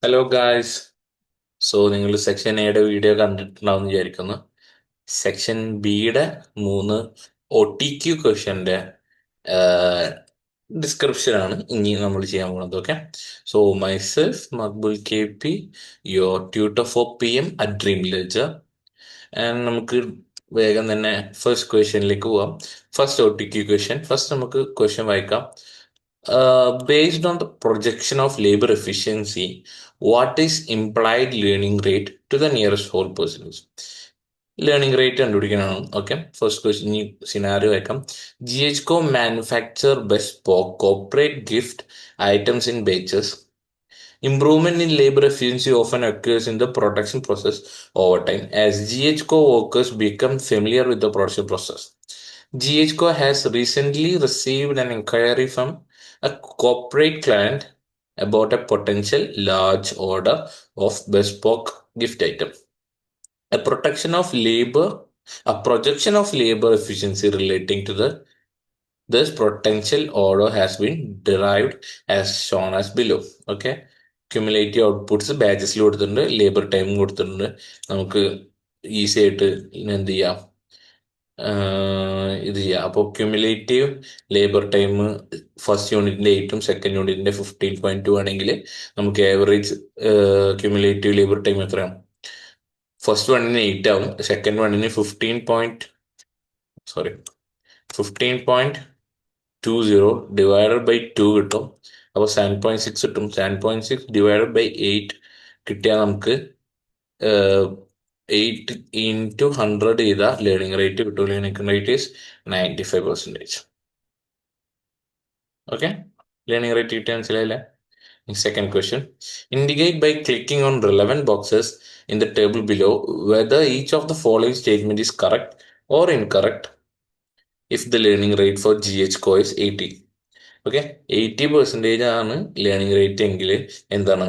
Hello guys. നിങ്ങൾ section എയുടെ video കണ്ടിട്ടുണ്ടാവും വിചാരിക്കുന്നു. സെക്ഷൻ ബിയുടെ 3 OTQ ക്വസ്റ്റ്യൻ്റെ ഡിസ്ക്രിപ്ഷനാണ് ഇനി നമ്മൾ ചെയ്യാൻ പോകുന്നത്. Okay, myself Maqbool KP, your tutor for PM at dream ledger. And നമുക്ക് വേഗം തന്നെ ഫസ്റ്റ് ക്വസ്റ്റ്യനിലേക്ക് പോവാം. First OTQ question. ഫസ്റ്റ് നമുക്ക് ക്വസ്റ്റ്യൻ വായിക്കാം. Based on the projection of labor efficiency, what is implied learning rate to the nearest whole percentage? Learning rate കണ്ടുപിടിക്കാനാണ്. Okay, first question ഈ scenario വയ്ക്കാം. GHCO manufacture bespoke corporate gift items in batches. Improvement in labor efficiency often occurs in the production process over time as GHCO workers become familiar with the production process. GHCO has recently received an inquiry from a corporate client about a potential large order of bespoke gift item. A protection of labor, a projection of labor efficiency relating to this potential order has been derived as shown as below. Okay, cumulative outputs ബാച്ചസിൽ കൊടുത്തിട്ടുണ്ട്, labour time കൊടുത്തിട്ടുണ്ട്. നമുക്ക് easy ആയിട്ട് എന്ത് ചെയ്യാം, ഇത് ചെയ്യാം. അപ്പോൾ ക്യുമുലേറ്റീവ് ലേബർ ടൈം ഫസ്റ്റ് യൂണിറ്റിന്റെ 8ഉം സെക്കൻഡ് യൂണിറ്റിന്റെ 15.2 ആണെങ്കിൽ നമുക്ക് ആവറേജ് ക്യുമുലേറ്റീവ് ലേബർ ടൈം എത്രയാണ്? ഫസ്റ്റ് വണ്ണിന് 8 ആവും, സെക്കൻഡ് വണ്ണിന് 15.20 ഡിവൈഡഡ് ബൈ 2 കിട്ടും. അപ്പോൾ 7.6 കിട്ടും. 7.6 ഡിവൈഡഡ് ബൈ 8 കിട്ടിയാൽ നമുക്ക് 8 into 100 ചെയ്താൽ ലേണിംഗ് റേറ്റ് കിട്ടും. Learning rate is 95%. Okay, learning rate കിട്ടിയ മനസ്സിലായില്ലേ? Second question. Indicate by clicking on relevant boxes in the table below whether each of the following statement is correct or incorrect if the learning rate for GHCO is 80. Okay, 80% ആണ് learning rate എങ്കിൽ എന്താണ്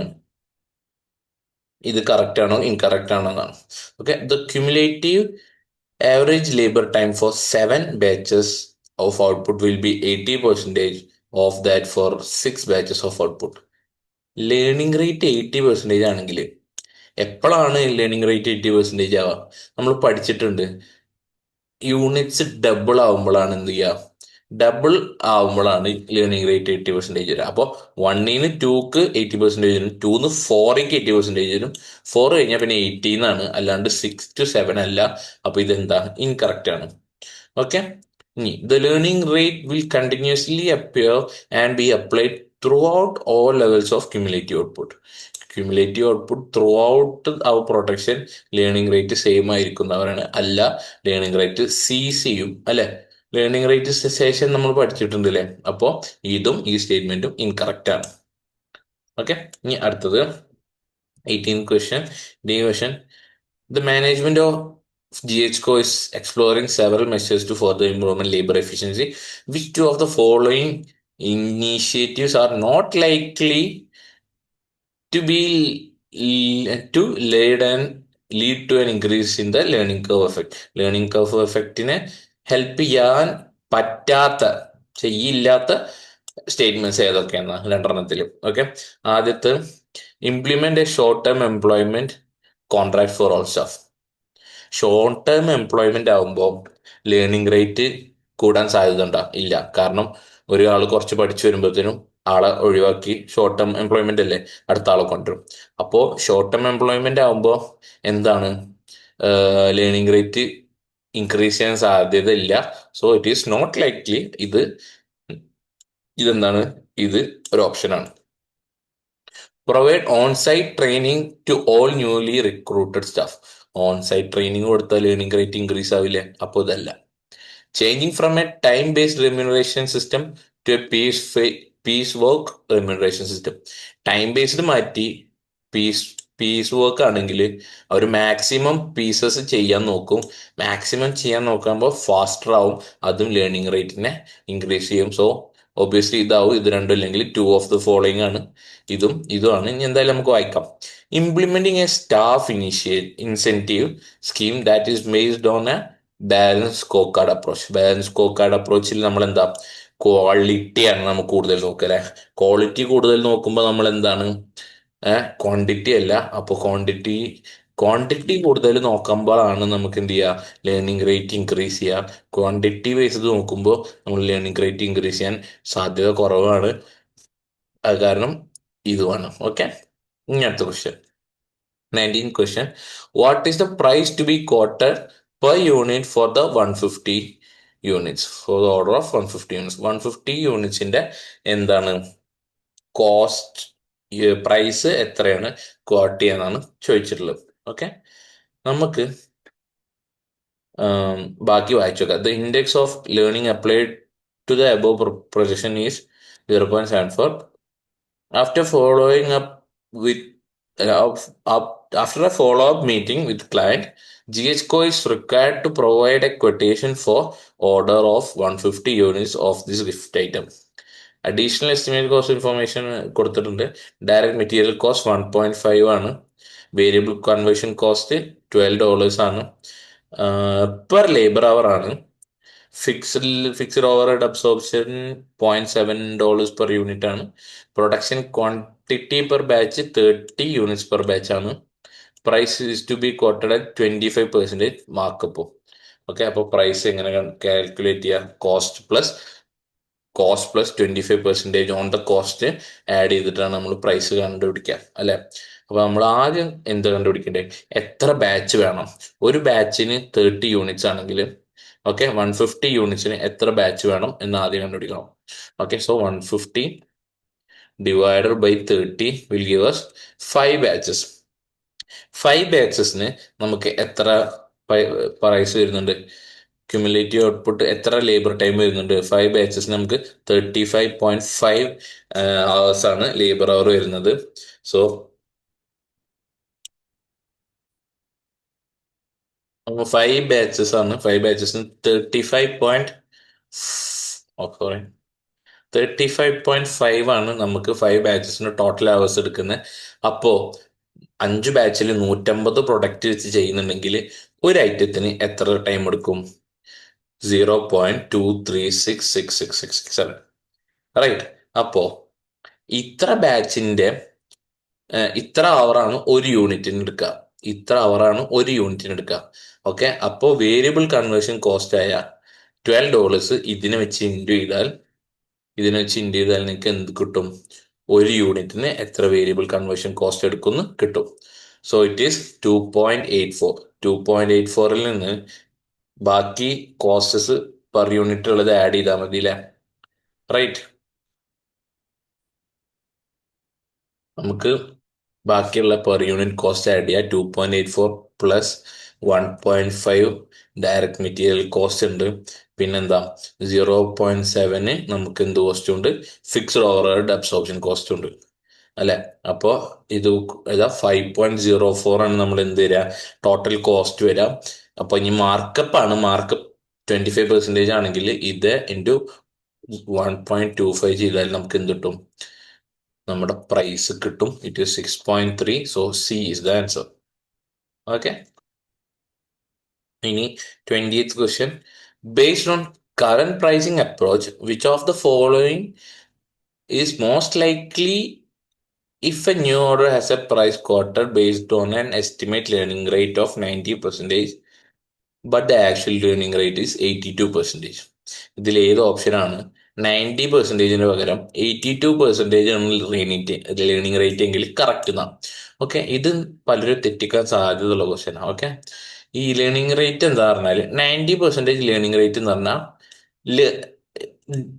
ഇത് correct ആണോ incorrect ആണോ എന്നാണ്. Okay, the cumulative average labour time for 7 batches of output will be 80% of that for 6 batches of output. Learning rate 80% ആണെങ്കിൽ എപ്പോഴാണ് learning rate 80% ആവുക? നമ്മൾ പഠിച്ചിട്ടുണ്ട്, യൂണിറ്റ്സ് ഡബിൾ ആവുമ്പോഴാണ് എന്ത് ചെയ്യുക, ഡബിൾ ആവുമ്പോഴാണ് ലേണിംഗ് റേറ്റ് 80% വരിക. അപ്പോൾ 1-ന് 2ക്ക് 80% വരും, 2-ന് 4ക്ക് 80% വരും. 4 കഴിഞ്ഞാൽ പിന്നെ 80 അല്ലാണ്ട് 6 to 7 അല്ല. അപ്പോൾ ഇതെന്താ, ഇൻകറക്റ്റ് ആണ്. ഓക്കെ, ഇനി the learning rate will continuously appear and be applied throughout all levels of cumulative output. Cumulative output throughout our production learning rate same ആയിരിക്കുന്നവരാണ്. അല്ല, ലേണിംഗ് റേറ്റ് സീസ് ചെയ്യും അല്ലെ. ലേണിംഗ് റേറ്റ് സെസേഷൻ നമ്മൾ പഠിച്ചിട്ടുണ്ട് അല്ലേ. അപ്പോൾ ഇതും ഈ സ്റ്റേറ്റ്മെന്റും ഇൻകറക്റ്റ് ആണ്. ഓക്കെ, ഇനി അടുത്തത് 18th question. D question. The management of GHCO is exploring several measures to further improve labor efficiency. Which two of the following initiatives are not likely to be to lead to an increase in the learning curve effect? Learning curve എഫക്റ്റിനെ help ചെയ്യാൻ പറ്റാത്ത, ചെയ്യില്ലാത്ത statements ഏതൊക്കെയാണ്? രണ്ടെണ്ണത്തിലും. Okay, ആദ്യത്തെ, implement a short term employment contract for all staff. Short term employment ആകുമ്പോൾ learning rate കൂടാൻ സാധ്യത ഉണ്ടോ? ഇല്ല. കാരണം ഒരാൾ കുറച്ച് പഠിച്ചു വരുമ്പോഴത്തേനും ആളെ ഒഴിവാക്കി ഷോർട്ട് ടേം എംപ്ലോയ്മെന്റ് അല്ലേ, അടുത്ത ആളെ കൊണ്ടുവരും. അപ്പോൾ ഷോർട്ട് ടേം എംപ്ലോയ്മെന്റ് ആകുമ്പോൾ എന്താണ്, ലേണിംഗ് റേറ്റ് ഇൻക്രീസ് ചെയ്യാൻ സാധ്യത ഇല്ല. So it is not likely. ഇതെന്താണ്, ഇത് ഒരു ഓപ്ഷനാണ്. Provide on site training to all newly recruited staff. On site training കൊടുത്താൽ ലേണിംഗ് റേറ്റ് ഇൻക്രീസ് ആവില്ലേ? അപ്പോൾ ഇതല്ല. Changing from a time based remuneration system to a piece work remuneration system. Time based മാറ്റി piece work ആണെങ്കിൽ അവർ maximum pieces ചെയ്യാൻ നോക്കും. Maximum ചെയ്യാൻ നോക്കുമ്പോൾ ഫാസ്റ്റർ ആവും, അതും ലേണിംഗ് റേറ്റിനെ ഇൻക്രീസ് ചെയ്യും. സോ ഒബ്വിയസ്ലി ഇതാവും. ഇത് രണ്ടും ഇല്ലെങ്കിൽ 2 ഓഫ് ദ ഫോളോയിങ് ആണ്. ഇതുമാണ്. ഇനി എന്തായാലും നമുക്ക് വായിക്കാം. Implementing a staff incentive scheme that is based on a balance score card approach. Balance score card അപ്രോച്ചിൽ നമ്മൾ എന്താ, ക്വാളിറ്റിയാണ് നമ്മൾ കൂടുതൽ നോക്കുക അല്ലെ. ക്വാളിറ്റി കൂടുതൽ നോക്കുമ്പോൾ നമ്മൾ എന്താണ്, ക്വാണ്ടിറ്റി അല്ല. അപ്പോൾ ക്വാണ്ടിറ്റി കൂടുതൽ നോക്കുമ്പോഴാണ് നമുക്ക് എന്ത് ചെയ്യുക, ലേണിംഗ് റേറ്റ് ഇൻക്രീസ് ചെയ്യുക. ക്വാണ്ടിറ്റി ബേസ്ഡ് നോക്കുമ്പോൾ നമ്മൾ ലേണിംഗ് റേറ്റ് ഇൻക്രീസ് ചെയ്യാൻ സാധ്യത കുറവാണ്. അത് കാരണം ഇതുമാണ്. ഓക്കെ, ഇനി അടുത്ത question, 19th question. What is the price to be quoted per unit for the 150 units? For the order of 150 units. 150 യൂണിറ്റ്സിന്റെ എന്താണ് കോസ്റ്റ്, പ്രൈസ് എത്രയാണ് ക്വാട്ട് ചെയ്യാന്നാണ് ചോദിച്ചിട്ടുള്ളത്. ഓക്കെ, നമുക്ക് ബാക്കി വായിച്ചു നോക്കാം. The index of learning applied to the above projection is 0.74. After following up with after a follow-up meeting with client, GHCO is required to provide a quotation for order of 150 units of this gift item. Additional estimate cost information കൊടുത്തിട്ടുണ്ട്. Direct material cost 1.5 ആണ്. Variable conversion cost $12 ആണ്. Per labour hour ആണ്. Fixed overhead absorption $0.7 per unit ആണ്. Production quantity per batch 30 units per batch ആണ്. Price is to be quoted at 25% markup. Okay, അപ്പോൾ price എങ്ങനെ calculate ചെയ്യുക? Cost plus 25% on the cost add ചെയ്തിട്ടാണ് നമ്മൾ price കണ്ടുപിടിക്കുക, അല്ലെ? അപ്പൊ നമ്മൾ ആദ്യം എന്ത് കണ്ടുപിടിക്കണ്ടേ? എത്ര ബാച്ച് വേണം? ഒരു ബാച്ചിന് 30 യൂണിറ്റ്സ് ആണെങ്കിൽ ഓക്കെ, 150 യൂണിറ്റ്സിന് എത്ര ബാച്ച് വേണം എന്ന് ആദ്യം കണ്ടുപിടിക്കണം. Okay, so 150 divided by 30 will give us 5 batches. 5 ബാച്ചസിന് നമുക്ക് എത്ര പ്രൈസ് വരുന്നുണ്ട്? ക്യുമുലേറ്റീവ് ഔട്ട്പുട്ട് എത്ര ലേബർ ടൈം വരുന്നുണ്ട്? 5 ബാച്ചസിന് നമുക്ക് 35.5 hours ആണ് ലേബർ അവർ വരുന്നത്. സോ 5 ബാച്ചസ് ആണ്. 5 ബാച്ചസിന് 35.5 ആണ് നമുക്ക് 5 ബാച്ചസിന് ടോട്ടൽ അവേഴ്സ് എടുക്കുന്നത്. അപ്പോ 5 ബാച്ചിൽ 150 പ്രൊഡക്റ്റ് വെച്ച് ചെയ്യുന്നുണ്ടെങ്കിൽ ഒരു ഐറ്റത്തിന് എത്ര ടൈം എടുക്കും? 0.2366667, റൈറ്റ്? അപ്പോ ഇത്ര ബാച്ചിന്റെ ഇത്ര അവറാണ് ഒരു യൂണിറ്റിന് എടുക്കുക. ഓക്കെ, അപ്പോൾ വേരിയബിൾ കൺവേർഷൻ കോസ്റ്റ് ആയ $12 ഇതിനെ വെച്ച് ഇൻറ്റു ചെയ്താൽ നിങ്ങൾക്ക് എന്ത് കിട്ടും? ഒരു യൂണിറ്റിന് എത്ര വേരിയബിൾ കൺവേർഷൻ കോസ്റ്റ് എടുക്കുന്നു കിട്ടും. So it is 2.84. 2.84ൽ നിന്ന് ബാക്കി കോസ്റ്റസ് പെർ യൂണിറ്റ് ഉള്ളത് ആഡ് ചെയ്താൽ മതി, അല്ലേ? റൈറ്റ്. നമുക്ക് ബാക്കിയുള്ള പെർ യൂണിറ്റ് കോസ്റ്റ് ആഡ് ചെയ്യുക. 2.84 പ്ലസ് 1.5 ഡയറക്റ്റ് മെറ്റീരിയൽ കോസ്റ്റ് ഉണ്ട്. പിന്നെന്താ, 0.7 നമുക്ക് എന്ത് കോസ്റ്റ് ഉണ്ട്? ഫിക്സ്ഡ് ഓവർഹെഡ് അബ്സോർപ്ഷൻ കോസ്റ്റ് ഉണ്ട്, അല്ലെ? അപ്പോൾ ഇത് 5.04 ആണ് നമ്മൾ എന്ത് വരിക? ടോട്ടൽ കോസ്റ്റ് വരിക. അപ്പൊ ഇനി മാർക്കപ്പ് 25% ആണെങ്കിൽ ഇത് ഇൻറ്റു 1.25 ചെയ്താൽ നമുക്ക് എന്ത് കിട്ടും? നമ്മുടെ പ്രൈസ് കിട്ടും. It is 6.3. So C is the answer. Okay, ഇനി 20th question. Based on current pricing approach, which of the following is most likely if a new order has a price quoted based on an estimate learning rate of 90%, but the actual learning rate is 82%? ഇതിൽ ഏത് ഓപ്ഷനാണ് 90%-ന് പകരം 82% learning rate എങ്കിൽ correct എന്നാണ്? Okay, ഇത് പലരും തെറ്റിക്കാൻ സാധ്യതയുള്ള ക്വസ്റ്റ്യനാണ്. ഓക്കെ, ഈ ലേണിംഗ് റേറ്റ് എന്താ പറഞ്ഞാൽ 90% ലേണിംഗ് റേറ്റ് എന്ന് പറഞ്ഞാൽ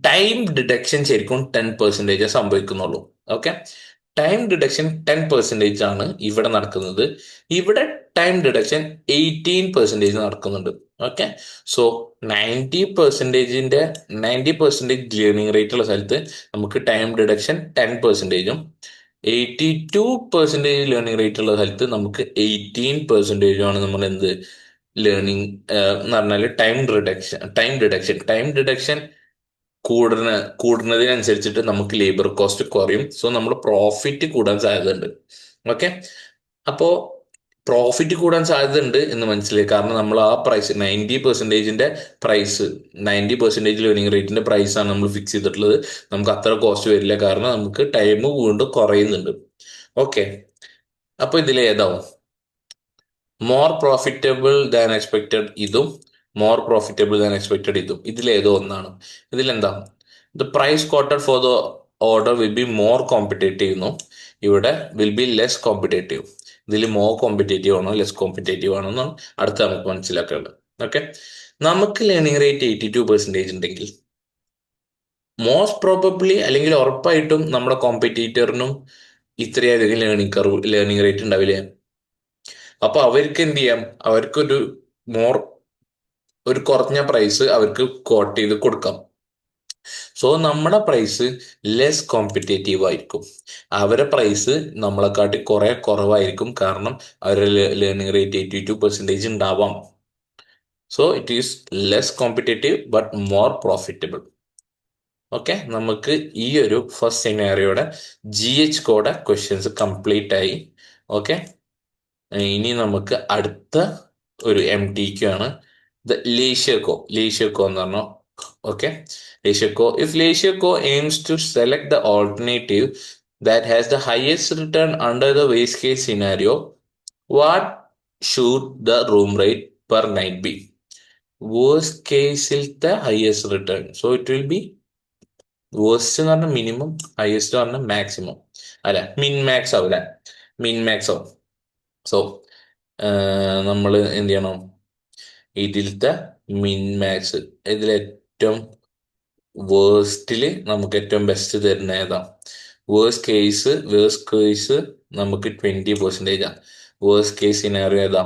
ടൈം ഡിഡക്ഷൻ ശരിക്കും 10% സംഭവിക്കുന്നുള്ളൂ. ഓക്കെ, ടൈം ഡിഡക്ഷൻ 10% ആണ് ഇവിടെ നടക്കുന്നത്. ഇവിടെ ടൈം ഡിഡക്ഷൻ 18% നടക്കുന്നുണ്ട്. ഓക്കെ, സോ 90% ലേണിംഗ് റേറ്റ് ഉള്ള സ്ഥലത്ത് നമുക്ക് ടൈം ഡിഡക്ഷൻ 10%ഉം 82% ലേണിംഗ് റേറ്റ് ഉള്ള സ്ഥലത്ത് നമുക്ക് 18% ആണ് നമ്മൾ എന്ത് ലേണിംഗ് എന്ന് പറഞ്ഞാൽ ടൈം ഡിഡക്ഷൻ കൂടുന്നതിനനുസരിച്ചിട്ട് നമുക്ക് ലേബർ കോസ്റ്റ് കുറയും. സോ നമ്മുടെ പ്രോഫിറ്റ് കൂടാൻ സാധ്യതയുണ്ട്. ഓക്കെ, അപ്പോ പ്രോഫിറ്റ് കൂടാൻ സാധ്യതയുണ്ട് എന്ന് മനസ്സിലായി. കാരണം നമ്മൾ ആ പ്രൈസ് 90% ലേണിംഗ് റേറ്റിന്റെ പ്രൈസാണ് നമ്മൾ ഫിക്സ് ചെയ്തിട്ടുള്ളത്. നമുക്ക് അത്ര കോസ്റ്റ് വരില്ല, കാരണം നമുക്ക് ടൈം വീണ്ടും കുറയുന്നുണ്ട്. ഓക്കെ, അപ്പൊ ഇതിൽ ഏതാവും? മോർ പ്രോഫിറ്റബിൾ ദാൻ എക്സ്പെക്റ്റഡ് ഇതും മോർ പ്രോഫിറ്റബിൾ ദാൻ എക്സ്പെക്റ്റഡ് ഇതും ഇതിലേതോ ഒന്നാണ്. ഇതിലെന്താ? The price quarter for the order will be more competitive എന്നും ഇവിടെ വിൽ ബി ലെസ് കോമ്പറ്റേറ്റീവ്. ഇതിൽ മോർ കോമ്പറ്റേറ്റീവ് ആണോ ലെസ് കോമ്പറ്റേറ്റീവ് ആണോ എന്നാണ് അടുത്ത നമുക്ക് മനസ്സിലാക്കേണ്ടത്. ഓക്കെ, നമുക്ക് ലേണിംഗ് റേറ്റ് 82% ഉണ്ടെങ്കിൽ മോസ്റ്റ് പ്രോബബ്ലി അല്ലെങ്കിൽ ഉറപ്പായിട്ടും നമ്മുടെ കോമ്പറ്റീറ്ററിനും ഇത്രയധികം ലേണിംഗ് റേറ്റ് ഉണ്ടാവില്ലേ? അപ്പൊ അവർക്ക് എന്ത് ചെയ്യാം? അവർക്കൊരു മോർ ഒരു കുറഞ്ഞ പ്രൈസ് അവർക്ക് കോട്ട് ചെയ്ത് കൊടുക്കാം. സോ നമ്മുടെ പ്രൈസ് ലെസ് കോമ്പറ്റേറ്റീവ് ആയിരിക്കും. അവരെ പ്രൈസ് നമ്മളെക്കാട്ടി കുറെ കുറവായിരിക്കും, കാരണം അവരുടെ ലേണിംഗ് റേറ്റ് 82% ഉണ്ടാവാം. So it is less competitive but more profitable. Okay, നമുക്ക് ഈ ഒരു ഫസ്റ്റ് സിനാരിയോയുടെ GH കോഡ് ക്വസ്റ്റ്യൻസ് കംപ്ലീറ്റ് ആയി. ഓക്കെ, ഇനി നമുക്ക് അടുത്ത ഒരു MTQ ആണ്. ലേഷ്യോ കോ എന്ന് പറഞ്ഞാൽ okay, Leisure Co aims to select the alternative that has the highest return under the worst case scenario, what should the room rate per night be? Worst കേസിലത്തെ highest return. So it will be worst എന്ന് പറഞ്ഞാൽ minimum, highest പറഞ്ഞാൽ maximum. അല്ല, മിൻ max ആവും അല്ലെ? മിൻ max ആവും. സോ നമ്മൾ എന്ത് ചെയ്യണം? ഇതിലത്തെ മിൻ മാക്സ്, ഇതിലേറ്റവും വേഴ്സ്റ്റില് നമുക്ക് ഏറ്റവും ബെസ്റ്റ് തരുന്ന ഏതാ? വേഴ്സ്റ്റ് കേസ് നമുക്ക് 20% ആണ്. വേഴ്സ്റ്റ് കേസ് സിനാറിയോ ഏതാ?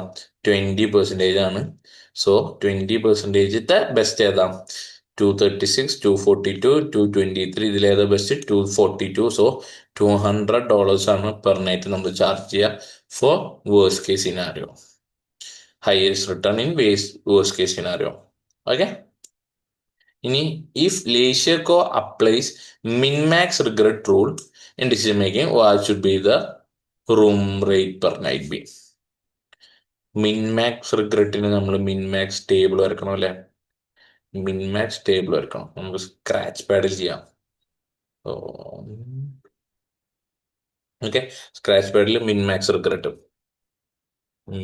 20% ആണ്. സോ 20% ബെസ്റ്റ് ഏതാ? 236, 242, 223. ഇതിലേതാ ബെസ്റ്റ്? 242. സോ $200 ആണ് പെർ നൈറ്റ് നമ്മൾ ചാർജ് ചെയ്യുക for worst case scenario. Highest return in worst case scenario. Okay, ഇനി if Leisure applies minimax regret rule in decision making, what should be the room rate per night be? Minimax റിഗ്രറ്റിന് നമ്മൾ minimax table വരക്കണം അല്ലെ? Minimax table വരക്കണം. നമുക്ക് scratch പാഡിൽ ചെയ്യാം. ഓക്കെ, സ്ക്രാച്ച് പാഡിൽ minimax regret,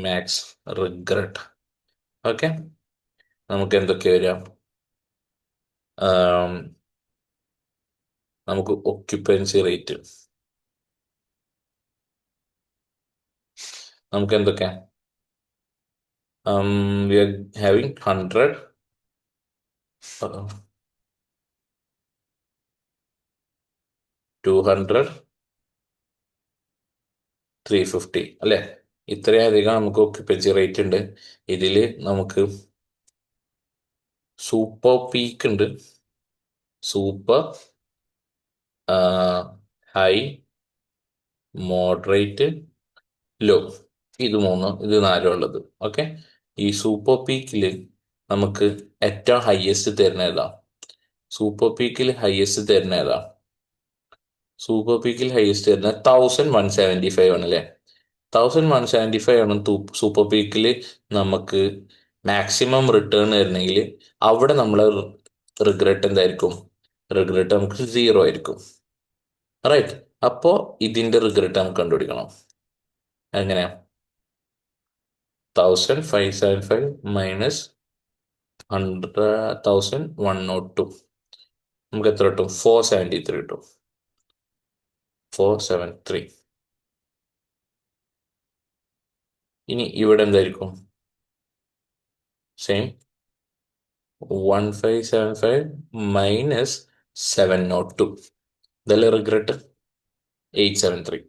max regret. Okay, നമുക്ക് എന്തൊക്കെ വരാം? നമുക്ക് ഒക്യുപ്പൻസി റേറ്റ്, നമുക്ക് എന്തൊക്കെയാ? We are having 100, 200, 350 അല്ലെ? ഇത്രയധികം നമുക്ക് ഒക്യുപ്പൻസി റേറ്റ് ഉണ്ട്. ഇതിൽ നമുക്ക് സൂപ്പർ പീക്ക് ഉണ്ട്, സൂപ്പർ ഹൈ, മോഡറേറ്റ്, ലോ. ഇത് നാലും ഉള്ളത്. ഓക്കെ, ഈ സൂപ്പർ പീക്കിൽ നമുക്ക് ഏറ്റവും ഹയസ്റ്റ് തരുന്ന ഏതാ? സൂപ്പർ പീക്കിൽ ഹയസ്റ്റ് തരുന്ന 1175 ആണ് അല്ലെ? 1175 ആണ് സൂപ്പർ പീക്കിൽ നമുക്ക് മാക്സിമം റിട്ടേൺ വരുന്നെങ്കിൽ അവിടെ നമ്മളെ റിഗ്രറ്റ് എന്തായിരിക്കും? റിഗ്രറ്റ് നമുക്ക് 0 ആയിരിക്കും. റൈറ്റ്, അപ്പോ ഇതിന്റെ റിഗ്രറ്റ് നമുക്ക് കണ്ടുപിടിക്കണം. എങ്ങനെയാ? 1575 മൈനസ് 102 നമുക്ക് എത്ര കിട്ടും? 473 കിട്ടും. 473. ഇനി ഇവിടെ എന്തായിരിക്കും? സെയിം 1575 മൈനസ് 702, ഇതല്ലേ റിഗ്രറ്റ്? 873.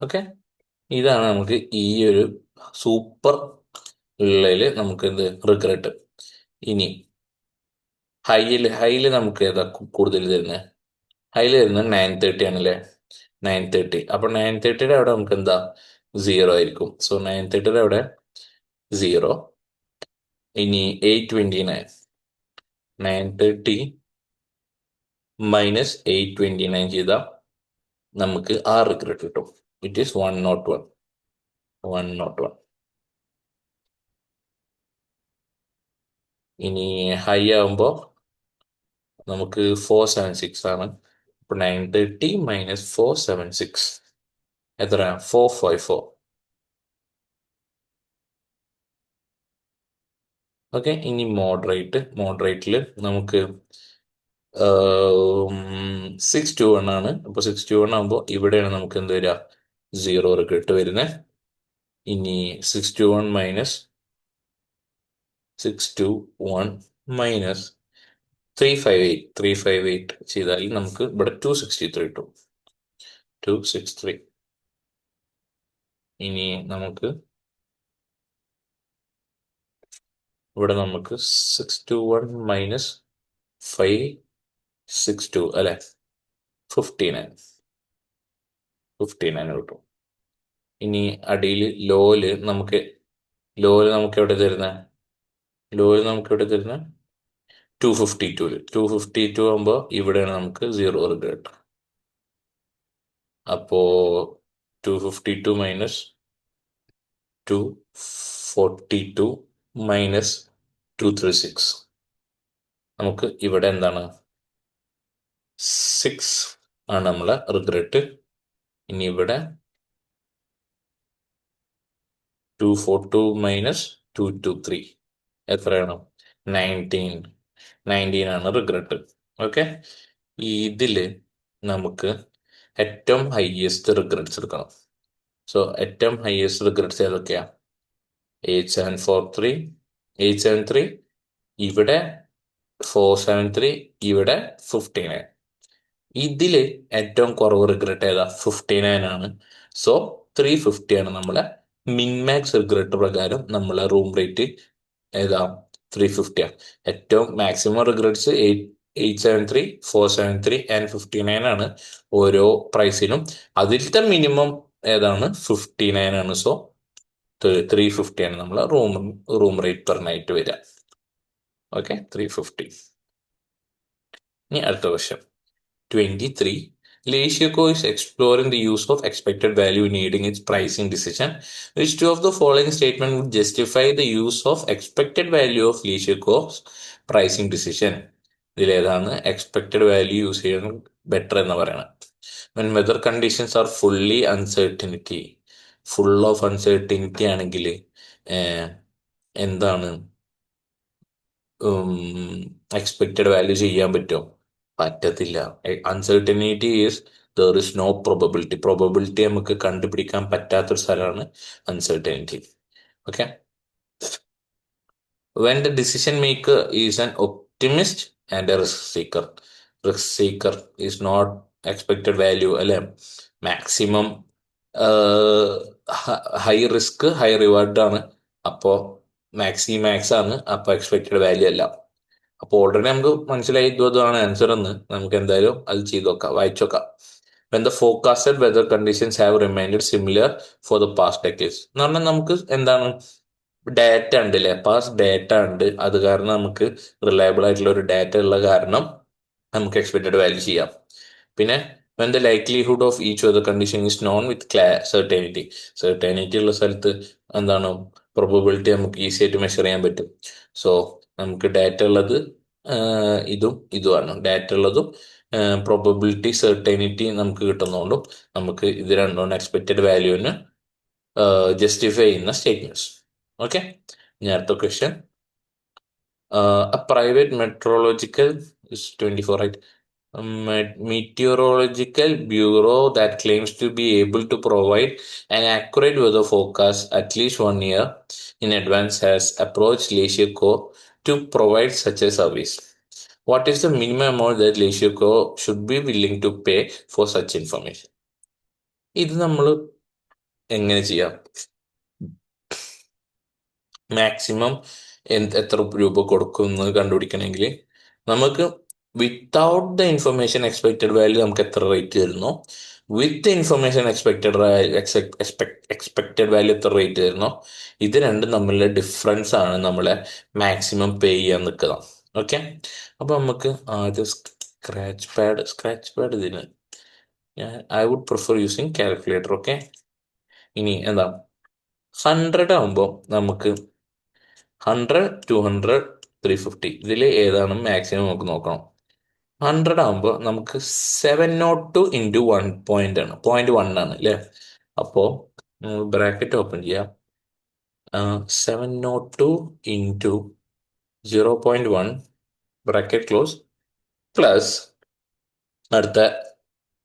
ഓക്കെ, ഇതാണ് നമുക്ക് ഈ ഒരു സൂപ്പർ ഉള്ളതില് നമുക്ക് എന്ത് റിഗ്രറ്റ്. ഇനി ഹൈയില് നമുക്ക് ഏതാ കൂടുതൽ തരുന്നത്? ഹൈയിൽ തരുന്നത് 930 ആണല്ലേ? 930. അപ്പൊ 930യുടെ അവിടെ നമുക്ക് എന്താ? 0 ആയിരിക്കും. സോ 930യുടെ അവിടെ 0. ഇനി 829, 930 മൈനസ് 829 ചെയ്താൽ നമുക്ക് ആ റിഗ്രറ്റ് കിട്ടും. It is 101. ഇനി ഹൈ ആവുമ്പോ നമുക്ക് 476 ആണ്. അപ്പോൾ 930 മൈനസ് 476 എത്രയാണ്? 454. ഓക്കെ. ഇനി മോഡറേറ്റിൽ നമുക്ക് 621 ആണ്. അപ്പോൾ 621 ആകുമ്പോൾ ഇവിടെയാണ് നമുക്ക് എന്ത് വരിക? 0 റിഗ്രറ്റ് വരുന്നത്. ഇനി 621 മൈനസ് 621 മൈനസ് 358 ചെയ്താൽ നമുക്ക് ഇവിടെ 263 കിട്ടും. 263. ഇനി നമുക്ക് ഇവിടെ നമുക്ക് 621 മൈനസ് 562 അല്ലെ, 59 കിട്ടും. ഇനി അടിയിൽ ലോയില് നമുക്ക് എവിടെ തരുന്ന? ലോയിൽ നമുക്ക് എവിടെ തരുന്ന? 252 ആകുമ്പോൾ ഇവിടെയാണ് നമുക്ക് 0 റിഗ്രറ്റ്. അപ്പോ 252 മൈനസ് 242 മൈനസ് 236 നമുക്ക് ഇവിടെ എന്താണ്? 6 ആണ് നമ്മളെ റിഗ്രറ്റ്. ഇനി ഇവിടെ 242 മൈനസ് 223 എത്രയാണ്? 19 ആണ് റിഗ്രറ്റ്. ഓക്കെ. ഇതില് നമുക്ക് ഏറ്റവും ഹൈയസ്റ്റ് റിഗ്രറ്റ്സ് എടുക്കണം. സോ ഏറ്റവും ഹൈയസ്റ്റ് റിഗ്രറ്റ്സ് ഏതൊക്കെയാ? 873 ഇവിടെ 473, ഇവിടെ 59. ഇതില് ഏറ്റവും കുറവ് റിഗ്രറ്റ് ഏതാ? 59 ആണ്. സോ 350 ആണ് നമ്മളെ മിൻമാക്സ് റിഗ്രറ്റ് പ്രകാരം നമ്മളെ റൂം റേറ്റ് ഏതാ? 350 ആണ്. ഏറ്റവും മാക്സിമം റിഗ്രറ്റ്സ് 873, 473 ആൻഡ് 59 ആണ് ഓരോ പ്രൈസിനും. അതിലത്തെ മിനിമം ഏതാണ്? 59 ആണ്. സോ 350 ആണ് നമ്മളെ റൂം റേറ്റ് പെർ നൈറ്റ് വരിക. ഓക്കെ, 350. ഇനി അടുത്ത question 23. Leisure is exploring the use of expected value in aiding its pricing decision. Which two of the following statement would justify the use of expected value of Leisure pricing decision? ഇതിലേതാണ് expected value use ചെയ്യാൻ better എന്ന് പറയുന്നത്? When weather conditions are full of uncertainty ആണെങ്കിൽ എന്താണ് expected value ചെയ്യാൻ പറ്റുമോ? പറ്റത്തില്ല. Uncertainty is there is no probability നമുക്ക് കണ്ടുപിടിക്കാൻ പറ്റാത്തൊരു സ്ഥലമാണ് അൺസർട്ടനിറ്റി. Okay. When the decision maker is an optimist and a risk seeker is not expected value അല്ലെ. Maximum high risk high reward ആണ്. അപ്പോ മാക്സ് ആണ്. അപ്പൊ എക്സ്പെക്റ്റഡ് വാല്യൂ അല്ല. അപ്പോൾ ഓൾറെഡി നമുക്ക് മനസ്സിലായി ഇതാണ് ആൻസർ എന്ന്. നമുക്ക് എന്തായാലും അത് ചെയ്ത് നോക്കാം, വായിച്ചു നോക്കാം. When the forecasted weather conditions have remained similar for the past decades എന്ന് പറഞ്ഞാൽ നമുക്ക് എന്താണ്? ഡാറ്റ ഉണ്ട് അല്ലെ, പാസ്റ്റ് ഡാറ്റ ഉണ്ട്. അത് കാരണം നമുക്ക് റിലയബിൾ ആയിട്ടുള്ള ഒരു ഡാറ്റ ഉള്ള കാരണം നമുക്ക് എക്സ്പെക്റ്റഡ് വാല്യൂ ചെയ്യാം. പിന്നെ when the likelihood of each weather condition is known with certainty ഉള്ള സ്ഥലത്ത് എന്താണ്? പ്രോബബിലിറ്റി നമുക്ക് ഈസി ആയിട്ട് മെഷർ ചെയ്യാൻ പറ്റും. സോ നമുക്ക് ഡാറ്റ ഉള്ളത് ഇതുമാണ്. ഡാറ്റ ഉള്ളതും പ്രോബബിലിറ്റി സെർട്ടൈനിറ്റി നമുക്ക് കിട്ടുന്നതുകൊണ്ടും നമുക്ക് ഇത് രണ്ടും എക്സ്പെക്റ്റഡ് വാല്യൂവിന് ജസ്റ്റിഫൈ ചെയ്യുന്ന സ്റ്റേറ്റ്മെന്റ്സ്. ഓക്കെ. ഇനി അടുത്ത question. A private meteorological is 24, right? Meteorological bureau that claims to be able to provide an accurate weather forecast at least 1 year in advance has approached LeisureCo to provide such a service. What is the minimum amount that LeisureCo should be willing to pay for such information? ഇത് നമ്മൾ എങ്ങനെ ചെയ്യാം? Maximum എത്ര രൂപ കൊടുക്കും എന്ന് കണ്ടുപിടിക്കണമെങ്കിൽ നമുക്ക് without the information expected value നമുക്ക് എത്ര റേറ്റ് തരുന്നോ, വിത്ത് ഇൻഫർമേഷൻ എക്സ്പെക്റ്റഡ് വാല്യൂ എത്ര റേറ്റ് തരുന്നോ, ഇത് രണ്ടും തമ്മിലുള്ള ഡിഫറൻസ് ആണ് നമ്മളെ മാക്സിമം പേ ചെയ്യാൻ നിൽക്കുക. ഓക്കെ. അപ്പൊ നമുക്ക് ആദ്യം സ്ക്രാച്ച് പാഡ് ഇതിന് I would prefer using calculator. Okay. ഇനി എന്താ 100 ആകുമ്പോൾ നമുക്ക് 100, 200, 350 ഇതിൽ ഏതാണ് മാക്സിമം നമുക്ക് നോക്കണം. 100 ആകുമ്പോൾ നമുക്ക് 702 × 1 ആണ് 0.1 അപ്പോൾ ബ്രാക്കറ്റ് ഓപ്പൺ ചെയ്യാം. 702 × 0.1 ബ്രാക്കറ്റ് ക്ലോസ് പ്ലസ് അടുത്ത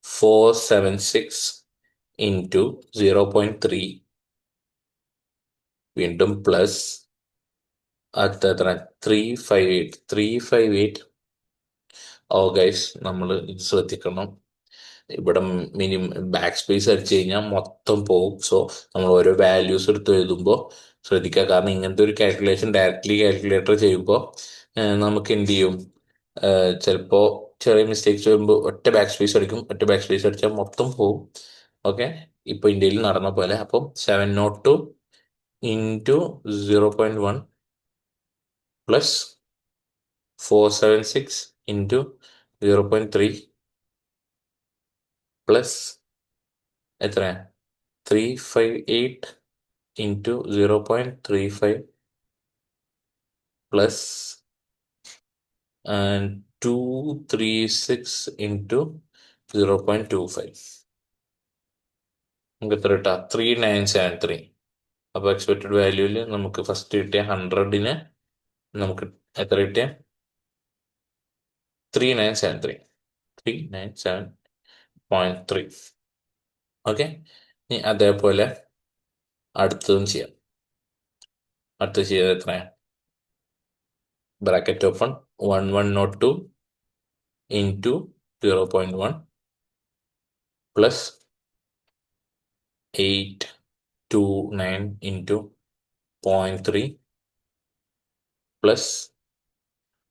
476 × 0.3 വീണ്ടും പ്ലസ് അടുത്ത എത്ര 358 ഗൈസ് നമ്മൾ ഇത് ശ്രദ്ധിക്കണം. ഇവിടെ ബാക്ക് സ്പേസ് അടിച്ചു കഴിഞ്ഞാൽ മൊത്തം പോകും. സോ നമ്മൾ ഓരോ വാല്യൂസ് എടുത്ത് എഴുതുമ്പോൾ ശ്രദ്ധിക്കുക. കാരണം ഇങ്ങനത്തെ ഒരു കാൽക്കുലേഷൻ ഡയറക്റ്റ്ലി കാൽക്കുലേറ്റർ ചെയ്യുമ്പോൾ നമുക്ക് എന്ത് ചെയ്യും, ചിലപ്പോൾ ചെറിയ മിസ്റ്റേക്സ് വരുമ്പോൾ ഒറ്റ ബാക്ക് സ്പേസ് അടിക്കും. ഒറ്റ ബാക്ക് സ്പേസ് അടിച്ചാൽ മൊത്തം പോകും. ഓക്കെ, ഇപ്പൊ ഇന്ത്യയിൽ നടന്ന പോലെ. അപ്പം 702 × 0.1 പ്ലസ് 476 × 0.3 പ്ലസ് എത്ര 358 × 0.35 പ്ലസ് 236 × 0.25 നമുക്ക് എത്ര കിട്ടാ 3973. അപ്പൊ എക്സ്പെക്റ്റഡ് വാല്യൂല് നമുക്ക് ഫസ്റ്റ് കിട്ടിയ 100ന് നമുക്ക് എത്ര കിട്ടിയ 3973 397.3. ഓക്കെ, ഇനി അതേപോലെ അടുത്തതും ചെയ്യാം. അടുത്തത് ചെയ്തത് എത്രയാണ്? Bracket open 1102 × 0.1 plus 829 × 0.3 plus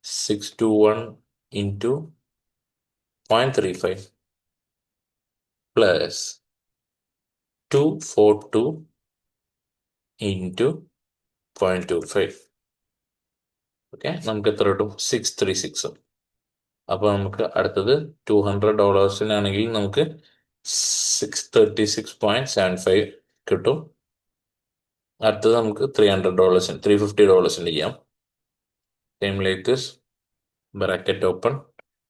621 × 0.35 plus 242 × 0.25. Okay, നമുക്ക് എത്ര കിട്ടും 636. അപ്പൊ നമുക്ക് അടുത്തത് $200 നമുക്ക് 636.75 കിട്ടും. അടുത്തത് നമുക്ക് $300 $350 ചെയ്യാം. Same like this, bracket open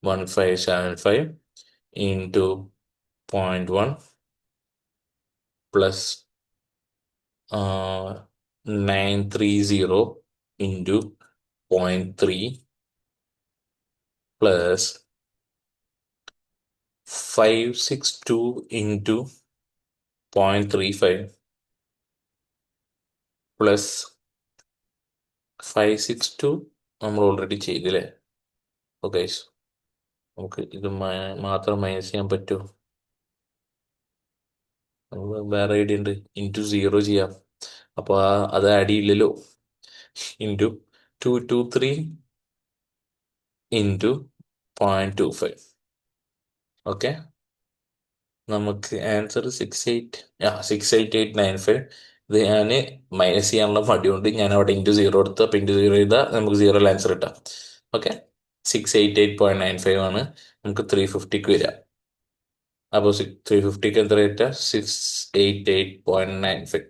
1575 × 0.1 plus 930 × 0.3 plus 562 × 0.35 plus 562 നമ്മൾ ഓൾറെഡി ചെയ്തില്ലേ. ഓക്കെ, നമുക്ക് ഇത് മാത്രം മൈനസ് ചെയ്യാൻ പറ്റുമോ? നമുക്ക് വേറെ ഐഡിയ ഉണ്ട്, × 0 ചെയ്യാം. അപ്പൊ അത് ആഡ് ചെയ്യില്ലല്ലോ. × 223 × 0.25. ഓക്കെ, നമുക്ക് ആൻസർ 68895. ഇത് ഞാൻ മൈനസ് ചെയ്യാനുള്ള മടിയുണ്ട്, ഞാൻ അവിടെ × 0 എടുത്ത് അപ്പം × 0 ചെയ്താൽ നമുക്ക് 0 ആൻസർ കിട്ടാം. ഓക്കെ, 688.95 ആണ് നമുക്ക് 350ക്ക് വരിക. അപ്പോൾ 350ക്ക് എത്ര കിട്ടുക 688.95.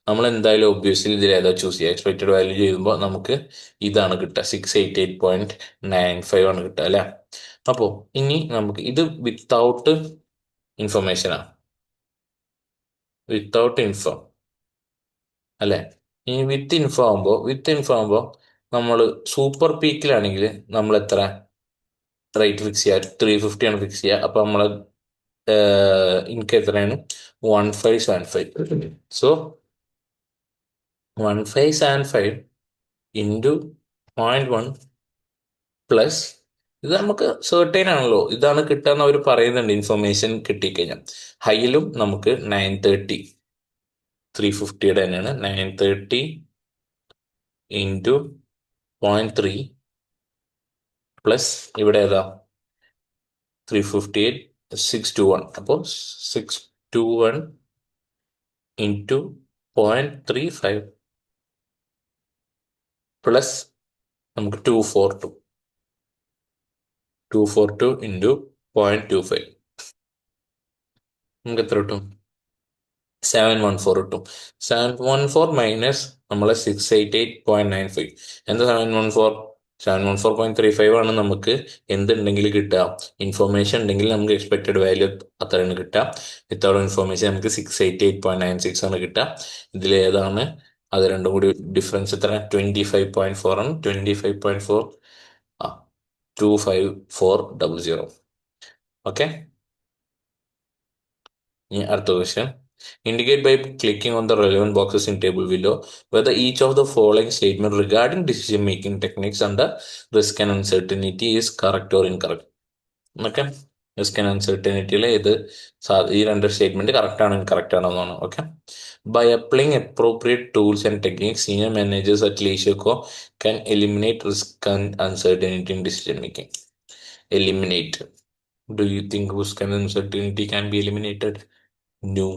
നമ്മൾ എന്തായാലും ഒബ്വിയസ്ലി ഇതിൽ ഏതാ ചൂസ് ചെയ്യുക? എക്സ്പെക്റ്റഡ് വാല്യൂ ചെയ്യുമ്പോൾ നമുക്ക് ഇതാണ് കിട്ടുക, 688.95 ആണ് കിട്ടുക അല്ലേ. അപ്പോൾ ഇനി നമുക്ക് ഇത് വിത്തൗട്ട് ഇൻഫർമേഷനാണ്, വിത്തൗട്ട് ഇൻഫോ അല്ലേ. ഇനി വിത്ത് ഇൻഫോ ആകുമ്പോൾ നമ്മൾ സൂപ്പർ പീക്കിലാണെങ്കിൽ നമ്മൾ എത്ര റേറ്റ് ഫിക്സ് ചെയ്യുക? 350 ആണ് ഫിക്സ് ചെയ്യുക. അപ്പൊ നമ്മൾ എനിക്ക് എത്രയാണ് 1575. സോ 1575 × 0.1 പ്ലസ് ഇത് നമുക്ക് സെർട്ടൈൻ ആണല്ലോ, ഇതാണ് കിട്ടാന്ന് അവർ പറയുന്നുണ്ട്. ഇൻഫർമേഷൻ കിട്ടിക്കഴിഞ്ഞാൽ ഹൈയിലും നമുക്ക് 930 350യുടെ തന്നെയാണ് 930 × 0.3 പ്ലസ് ഇവിടെ ഏതാ 358 621. അപ്പോൾ 621 × 0.35 പ്ലസ് നമുക്ക് 242 × 0.25 നമുക്ക് എത്ര കിട്ടും? 714 കിട്ടും. 714 മൈനസ് നമ്മളെ 688.95. എന്താ 714? 714.35 ആണ് നമുക്ക് എന്തുണ്ടെങ്കിൽ കിട്ടുക, ഇൻഫോർമേഷൻ ഉണ്ടെങ്കിൽ നമുക്ക് എക്സ്പെക്റ്റഡ് വാല്യൂ അത്രയാണ് കിട്ടുക. വിത്തൗട്ട് ഇൻഫോർമേഷൻ നമുക്ക് 688.96 ആണ് കിട്ടുക. ഇതിൽ ഏതാണ് അത് രണ്ടും കൂടി ഡിഫറൻസ് എത്ര? 25.4 ആണ്. 25.4 ആ 25400. ഓക്കെ. അടുത്ത question. Indicate by clicking on the relevant boxes in table below whether each of the following statement regarding decision making techniques under risk and uncertainty is correct or incorrect. Okay. Risk and അൺസർട്ടനിറ്റിയിൽ ഇത് ഈ രണ്ട് statement correct ആണോ incorrect ആണോ എന്നാണ്. Okay. By applying appropriate tools and techniques senior managers at Leisure Co can eliminate risk and uncertainty in decision making. Eliminate. Do you think risk and uncertainty can be eliminated? No.